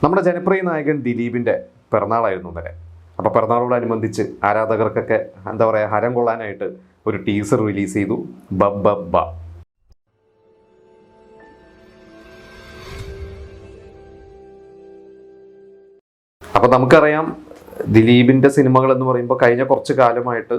നമ്മുടെ ജനപ്രിയ നായകൻ ദിലീപിൻ്റെ പിറന്നാളായിരുന്നു ഇന്നലെ. അപ്പോൾ പിറന്നാളോടനുബന്ധിച്ച് ആരാധകർക്കൊക്കെ എന്താ പറയുക, ഹരം കൊള്ളാനായിട്ട് ഒരു ടീസർ റിലീസ് ചെയ്തു. ബബ്ബ. അപ്പോൾ നമുക്കറിയാം, ദിലീപിൻ്റെ സിനിമകൾ എന്ന് പറയുമ്പോൾ കഴിഞ്ഞ കുറച്ച് കാലമായിട്ട്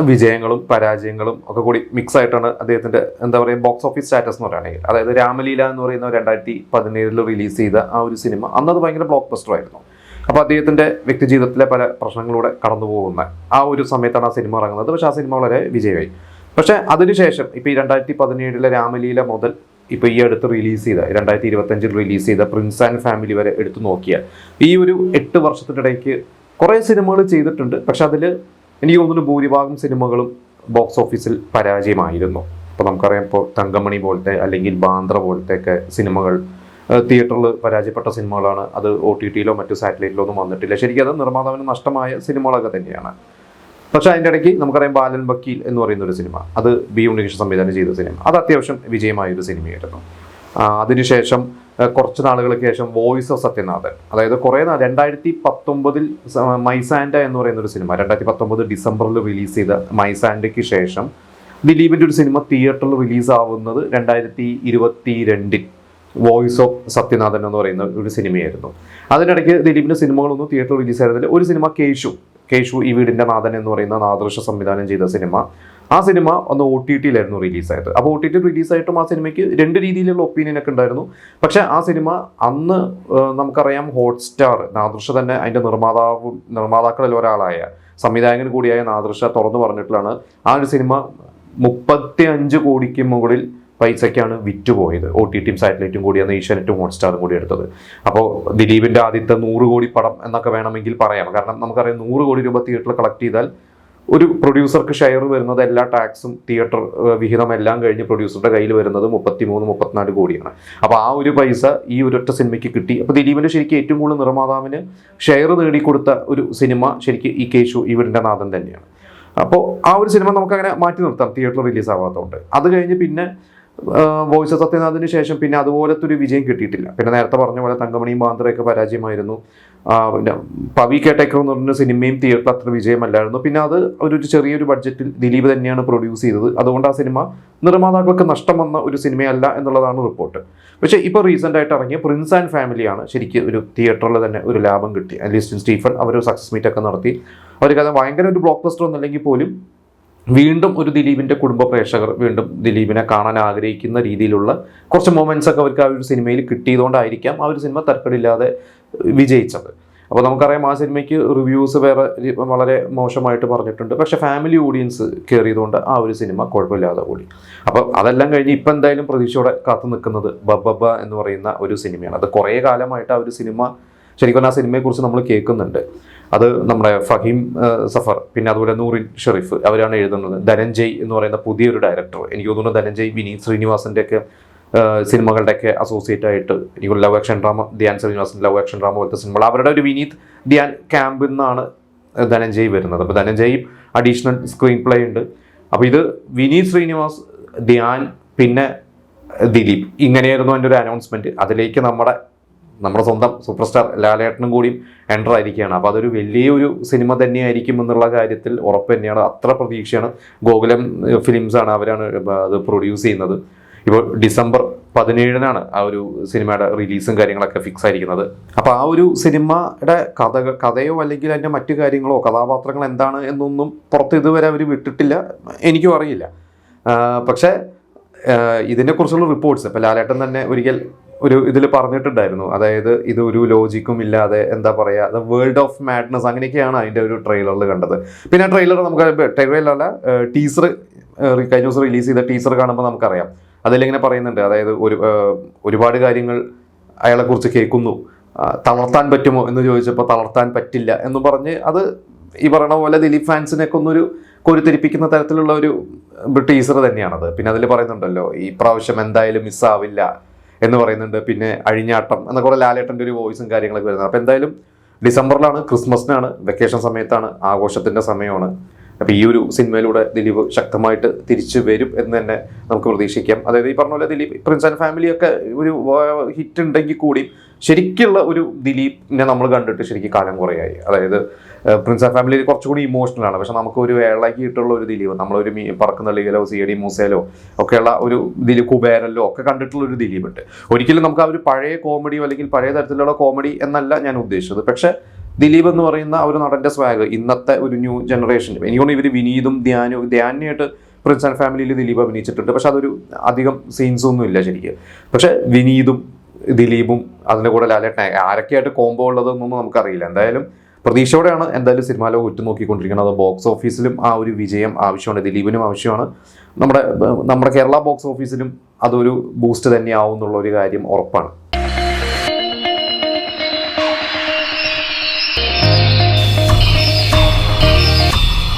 വിജയങ്ങളും പരാജയങ്ങളും ഒക്കെ കൂടി മിക്സ് ആയിട്ടാണ് അദ്ദേഹത്തിൻ്റെ എന്താ പറയുക ബോക്സ് ഓഫീസ് സ്റ്റാറ്റസ് എന്ന് പറയുകയാണെങ്കിൽ. അതായത് രാമലീല എന്ന് പറയുന്ന 2017 റിലീസ് ചെയ്ത ആ ഒരു സിനിമ അന്നത് ഭയങ്കര ബ്ലോക്ക് ബസ്റ്റർ ആയിരുന്നു. അപ്പോൾ അദ്ദേഹത്തിൻ്റെ വ്യക്തി ജീവിതത്തിലെ പല പ്രശ്നങ്ങളിലൂടെ കടന്നു പോകുന്ന ആ ഒരു സമയത്താണ് ആ സിനിമ ഇറങ്ങുന്നത്. പക്ഷേ ആ സിനിമ വളരെ വിജയമായി. പക്ഷേ അതിനുശേഷം ഇപ്പോൾ ഈ 2017 രാമലീല മുതൽ ഇപ്പോൾ ഈ അടുത്ത് റിലീസ് ചെയ്ത 2025 റിലീസ് ചെയ്ത പ്രിൻസ് ആൻഡ് ഫാമിലി വരെ എടുത്തു നോക്കിയാൽ ഈ ഒരു 8 വർഷത്തിനിടയ്ക്ക് കുറേ സിനിമകൾ ചെയ്തിട്ടുണ്ട്. പക്ഷെ അതിൽ എനിക്ക് തോന്നുന്നു ഭൂരിഭാഗം സിനിമകളും ബോക്സ് ഓഫീസിൽ പരാജയമായിരുന്നു. ഇപ്പോൾ നമുക്കറിയാം, ഇപ്പോൾ തങ്കമണി പോലത്തെ അല്ലെങ്കിൽ ബാന്ദ്ര പോലത്തെ ഒക്കെ സിനിമകൾ തിയേറ്ററിൽ പരാജയപ്പെട്ട സിനിമകളാണ്. അത് OTT-ലോ മറ്റു സാറ്റലൈറ്റിലോ ഒന്നും വന്നിട്ടില്ല. ശരിക്കും അത് നിർമ്മാതാവിന് നഷ്ടമായ സിനിമകളൊക്കെ തന്നെയാണ്. പക്ഷെ അതിൻ്റെ ഇടയ്ക്ക് നമുക്കറിയാം ബാലൻ വക്കീൽ എന്ന് പറയുന്ന ഒരു സിനിമ, അത് ബി ഉണ്ണികൃഷ്ണൻ സംവിധാനം ചെയ്ത സിനിമ, അത് അത്യാവശ്യം വിജയമായൊരു സിനിമയായിരുന്നു. അതിനുശേഷം കുറച്ച് നാളുകൾക്ക് ശേഷം വോയിസ് ഓഫ് സത്യനാഥൻ, അതായത് കുറേ 2019 മൈസാൻഡ എന്ന് പറയുന്ന ഒരു സിനിമ 2019 ഡിസംബറിൽ റിലീസ് ചെയ്ത മൈസാൻഡയ്ക്ക് ശേഷം ദിലീപിൻ്റെ ഒരു സിനിമ തിയേറ്ററിൽ റിലീസാവുന്നത് 2022 വോയിസ് ഓഫ് സത്യനാഥൻ എന്ന് പറയുന്ന ഒരു സിനിമയായിരുന്നു. അതിനിടയ്ക്ക് ദിലീപിൻ്റെ സിനിമകളൊന്നും തിയേറ്ററിൽ റിലീസായിരുന്നില്ല. ഒരു സിനിമ കേശു ഈ വീടിൻ്റെ നാഥൻ എന്ന് പറയുന്ന നാദൃശ സംവിധാനം ചെയ്ത സിനിമ, ആ സിനിമ ഒന്ന് OTT-ലായിരുന്നു റിലീസായത്. അപ്പോൾ OTT റിലീസായിട്ടും ആ സിനിമയ്ക്ക് 2 രീതിയിലുള്ള ഒപ്പീനിയനൊക്കെ ഉണ്ടായിരുന്നു. പക്ഷേ ആ സിനിമ അന്ന് നമുക്കറിയാം ഹോട്ട്സ്റ്റാർ നാദൃശ തന്നെ അതിൻ്റെ നിർമ്മാതാക്കളിൽ ഒരാളായ സംവിധായകൻ കൂടിയായ നാദൃശ തുറന്നു പറഞ്ഞിട്ടുള്ളതാണ് ആ ഒരു സിനിമ 35 കോടിക്ക് മുകളിൽ പൈസയ്ക്കാണ് വിറ്റുപോയത്. OTT-യും സാറ്റലൈറ്റും കൂടിയാണ് ഏഷ്യാനെറ്റും ഹോട്ട്സ്റ്റാറും കൂടി എടുത്തത്. അപ്പോൾ ദിലീപിൻ്റെ ആദ്യത്തെ 100 കോടി പടം എന്നൊക്കെ വേണമെങ്കിൽ പറയാം. കാരണം നമുക്കറിയാം 100 കോടി രൂപ തിയേറ്ററിൽ കളക്ട് ചെയ്താൽ ഒരു പ്രൊഡ്യൂസർക്ക് ഷെയർ വരുന്നത് എല്ലാ ടാക്സും തിയേറ്റർ വിഹിതം എല്ലാം കഴിഞ്ഞ് പ്രൊഡ്യൂസറുടെ കയ്യിൽ വരുന്നത് 33-34 കോടിയാണ്. അപ്പോൾ ആ ഒരു പൈസ ഈ ഒരൊറ്റ സിനിമയ്ക്ക് കിട്ടി. അപ്പോൾ ദിലീപിൻ്റെ ശരിക്കും ഏറ്റവും കൂടുതൽ നിർമ്മാതാവിന് ഷെയർ നേടിക്കൊടുത്ത ഒരു സിനിമ ശരിക്കും ഈ കേശു ഈ വീടിൻ്റെ നാഥൻ തന്നെയാണ്. അപ്പോൾ ആ ഒരു സിനിമ നമുക്കങ്ങനെ മാറ്റി നിർത്താം തിയേറ്ററിൽ റിലീസ് ആവാത്തതുകൊണ്ട്. അത് കഴിഞ്ഞ് പിന്നെ വോയിസ് ഓഫ് സത്യനാഥിന് ശേഷം പിന്നെ അതുപോലത്തെ ഒരു വിജയം കിട്ടിയിട്ടില്ല. പിന്നെ നേരത്തെ പറഞ്ഞ പോലെ തങ്കമണിയും ബാന്ദ്രയൊക്കെ പരാജയമായിരുന്നു. പിന്നെ പവി കേട്ടേക്കർ എന്ന് പറഞ്ഞ സിനിമയും തിയേറ്ററിൽ അത്ര വിജയമല്ലായിരുന്നു. പിന്നെ അത് ഒരു ചെറിയൊരു ബഡ്ജറ്റിൽ ദിലീപ് തന്നെയാണ് പ്രൊഡ്യൂസ് ചെയ്തത്. അതുകൊണ്ട് ആ സിനിമ നിർമ്മാതാക്കൾക്ക് നഷ്ടം വന്ന ഒരു സിനിമയല്ല എന്നുള്ളതാണ് റിപ്പോർട്ട്. പക്ഷേ ഇപ്പോൾ റീസെൻ്റ് ആയിട്ട് ഇറങ്ങിയ പ്രിൻസ് ആൻഡ് ഫാമിലിയാണ് ശരിക്കും ഒരു തിയേറ്ററിൽ തന്നെ ഒരു ലാഭം കിട്ടി. ലിസ്റ്റിൻ സ്റ്റീഫൻ അവരൊരു സക്സസ് മീറ്റ് ഒക്കെ നടത്തി. അവർക്ക് ഭയങ്കര ഒരു ബ്ലോക്ക് ബസ്റ്റർ ഒന്നല്ലെങ്കിൽ പോലും വീണ്ടും ഒരു ദിലീപിൻ്റെ കുടുംബ പ്രേക്ഷകർ വീണ്ടും ദിലീപിനെ കാണാൻ ആഗ്രഹിക്കുന്ന രീതിയിലുള്ള കുറച്ച് മൊമെൻറ്റ്സ് ഒക്കെ അവർക്ക് ആ ഒരു സിനിമയിൽ കിട്ടിയതുകൊണ്ടായിരിക്കാം ആ ഒരു സിനിമ തർക്കമില്ലാതെ വിജയിച്ചത്. അപ്പോൾ നമുക്കറിയാം ആ സിനിമയ്ക്ക് റിവ്യൂസ് വേറെ വളരെ മോശമായിട്ട് പറഞ്ഞിട്ടുണ്ട്. പക്ഷേ ഫാമിലി ഓഡിയൻസ് കയറിയതുകൊണ്ട് ആ ഒരു സിനിമ കുഴപ്പമില്ലാതെ ഓടി. അപ്പോൾ അതെല്ലാം കഴിഞ്ഞ് ഇപ്പം എന്തായാലും പ്രതീക്ഷയോടെ കാത്തു നിൽക്കുന്നത് ബബ്ബ എന്ന് പറയുന്ന ഒരു സിനിമയാണ്. അത് കുറേ കാലമായിട്ട് ആ ഒരു സിനിമ ശരിക്കും ആ സിനിമയെക്കുറിച്ച് നമ്മൾ കേൾക്കുന്നുണ്ട്. അത് നമ്മുടെ ഫഹീം സഫർ, പിന്നെ അതുപോലെ നൂറിൻ ഷെറീഫ് അവരാണ് എഴുതുന്നത്. ധനഞ്ജയ് എന്ന് പറയുന്ന പുതിയൊരു ഡയറക്ടർ, എനിക്ക് തോന്നുന്നു ധനഞ്ജയ് വിനീത് ശ്രീനിവാസൻ്റെയൊക്കെ സിനിമകളുടെയൊക്കെ അസോസിയേറ്റ് ആയിട്ട് എനിക്ക് ലവ് ആക്ഷൻ ഡ്രാമ, ധ്യാൻ ശ്രീനിവാസൻ്റെ ലവ് ആക്ഷൻ ഡ്രാമ പോലത്തെ സിനിമകൾ അവരുടെ ഒരു വിനീത് ധ്യാൻ ക്യാമ്പിൽ നിന്നാണ് ധനഞ്ജയ് വരുന്നത്. അപ്പോൾ ധനഞ്ജയ് അഡീഷണൽ സ്ക്രീൻ പ്ലേ ഉണ്ട്. അപ്പോൾ ഇത് വിനീത് ശ്രീനിവാസ്, ധ്യാൻ, പിന്നെ ദിലീപ്, ഇങ്ങനെയായിരുന്നു എൻ്റെ ഒരു അനൗൺസ്മെൻറ്റ്. അതിലേക്ക് നമ്മുടെ സ്വന്തം സൂപ്പർ സ്റ്റാർ ലാലേട്ടനും കൂടിയും എൻ്റർ ആയിരിക്കുകയാണ്. അപ്പോൾ അതൊരു വലിയൊരു സിനിമ തന്നെയായിരിക്കും എന്നുള്ള കാര്യത്തിൽ ഉറപ്പ് തന്നെയാണ്. അത്ര പ്രതീക്ഷയാണ്. ഗോകുലം ഫിലിംസാണ് അവരാണ് അത് പ്രൊഡ്യൂസ് ചെയ്യുന്നത്. ഇപ്പോൾ ഡിസംബർ 17-നാണ് ആ ഒരു സിനിമയുടെ റിലീസും കാര്യങ്ങളൊക്കെ ഫിക്സ് ആയിരിക്കുന്നത്. അപ്പോൾ ആ ഒരു സിനിമയുടെ കഥയോ അല്ലെങ്കിൽ അതിൻ്റെ മറ്റു കാര്യങ്ങളോ കഥാപാത്രങ്ങൾ എന്താണ് എന്നൊന്നും പുറത്ത് ഇതുവരെ അവർ വിട്ടിട്ടില്ല. എനിക്കും അറിയില്ല. പക്ഷേ ഇതിനെക്കുറിച്ചുള്ള റിപ്പോർട്ട്സ് ഇപ്പോൾ ലാലേട്ടൻ തന്നെ ഒരിക്കൽ ഒരു ഇതിൽ പറഞ്ഞിട്ടുണ്ടായിരുന്നു. അതായത് ഇത് ഒരു ലോജിക്കും ഇല്ലാതെ എന്താ പറയുക, ദ വേൾഡ് ഓഫ് മാഡ്നസ്, അങ്ങനെയൊക്കെയാണ് അതിൻ്റെ ഒരു ട്രെയിലറിൽ കണ്ടത്. പിന്നെ ആ ട്രെയിലർ നമുക്ക് ട്രെയിലറല്ല ടീസർ കഴിഞ്ഞ ദിവസം റിലീസ് ചെയ്ത ടീസർ കാണുമ്പോൾ നമുക്കറിയാം അതിലിങ്ങനെ പറയുന്നുണ്ട്. അതായത് ഒരുപാട് കാര്യങ്ങൾ അയാളെക്കുറിച്ച് കേൾക്കുന്നു. തളർത്താൻ പറ്റുമോ എന്ന് ചോദിച്ചപ്പോൾ തളർത്താൻ പറ്റില്ല എന്ന് പറഞ്ഞ് അത് ഈ പറയുന്ന പോലെ ദിലീപ് ഫാൻസിനെയൊക്കെ ഒന്നൊരു കോരിത്തിരിപ്പിക്കുന്ന തരത്തിലുള്ള ഒരു ടീസർ തന്നെയാണത്. പിന്നെ അതിൽ പറയുന്നുണ്ടല്ലോ ഈ പ്രാവശ്യം എന്തായാലും മിസ്സാവില്ല എന്ന് പറയുന്നുണ്ട്. പിന്നെ അഴിഞ്ഞാട്ടം എന്നൊക്കെ കുറേ ലാലേട്ടൻ്റെ ഒരു വോയിസും കാര്യങ്ങളൊക്കെ വരുന്നത്. അപ്പോൾ എന്തായാലും ഡിസംബറിലാണ്, ക്രിസ്മസിനാണ്, വെക്കേഷൻ സമയത്താണ്, ആഘോഷത്തിൻ്റെ സമയമാണ്. അപ്പോൾ ഈ ഒരു സിനിമയിലൂടെ ദിലീപ് ശക്തമായിട്ട് തിരിച്ചു വരും എന്ന് തന്നെ നമുക്ക് പ്രതീക്ഷിക്കാം. അതായത് ഈ പറഞ്ഞ പോലെ ദിലീപ് പ്രിൻസ് ആൻഡ് ഫാമിലി ഒക്കെ ഒരു ഹിറ്റ് ഉണ്ടെങ്കിൽ കൂടി ശരിക്കുള്ള ഒരു ദിലീപിനെ നമ്മൾ കണ്ടിട്ട് ശരിക്കും കാലം കുറയായി. അതായത് പ്രിൻസ് ആൻഡ് ഫാമിലി കുറച്ചുകൂടി ഇമോഷണലാണ്. പക്ഷെ നമുക്ക് ഒരു വേളാക്കിയിട്ടുള്ള ഒരു ദിലീപ്, നമ്മളൊരു പറക്കുന്ന ലീഗലോ CID മൂസയിലോ ഒക്കെയുള്ള ഒരു ദിലീപ്, കുബേരല്ലോ ഒക്കെ കണ്ടിട്ടുള്ള ഒരു ദിലീപ് ഉണ്ട്. ഒരിക്കലും നമുക്ക് ആ ഒരു പഴയ കോമഡിയോ അല്ലെങ്കിൽ പഴയ തരത്തിലുള്ള കോമഡി എന്നല്ല ഞാൻ ഉദ്ദേശിച്ചത്. പക്ഷെ ദിലീപ് എന്ന് പറയുന്ന ഒരു നടന്റെ സ്വാഗ് ഇന്നത്തെ ഒരു ന്യൂ ജനറേഷൻ, എനിക്കൊന്ന് ഇവർ വിനീതും ധ്യാനായിട്ട് പ്രിൻസ് ആൻഡ് ഫാമിലിയിൽ ദിലീപ് അഭിനയിച്ചിട്ടുണ്ട്. പക്ഷെ അതൊരു അധികം സീൻസ് ഒന്നും ഇല്ല ശരിക്കും. പക്ഷെ വിനീതും ദിലീപും അതിൻ്റെ കൂടെ ലാലേട്ടൻ ആരൊക്കെയായിട്ട് കോംബോ ഉള്ളതെന്നൊന്നും നമുക്കറിയില്ല. എന്തായാലും പ്രതീക്ഷയോടെയാണ് എന്തായാലും സിനിമാ ലോകം ഉറ്റുനോക്കിക്കൊണ്ടിരിക്കുന്നത്. ബോക്സ് ഓഫീസിലും ആ ഒരു വിജയം ആവശ്യമാണ്, ദിലീപിനും ആവശ്യമാണ്, നമ്മുടെ കേരള ബോക്സ് ഓഫീസിലും അതൊരു ബൂസ്റ്റ് തന്നെയാവും എന്നുള്ള ഒരു കാര്യം ഉറപ്പാണ്.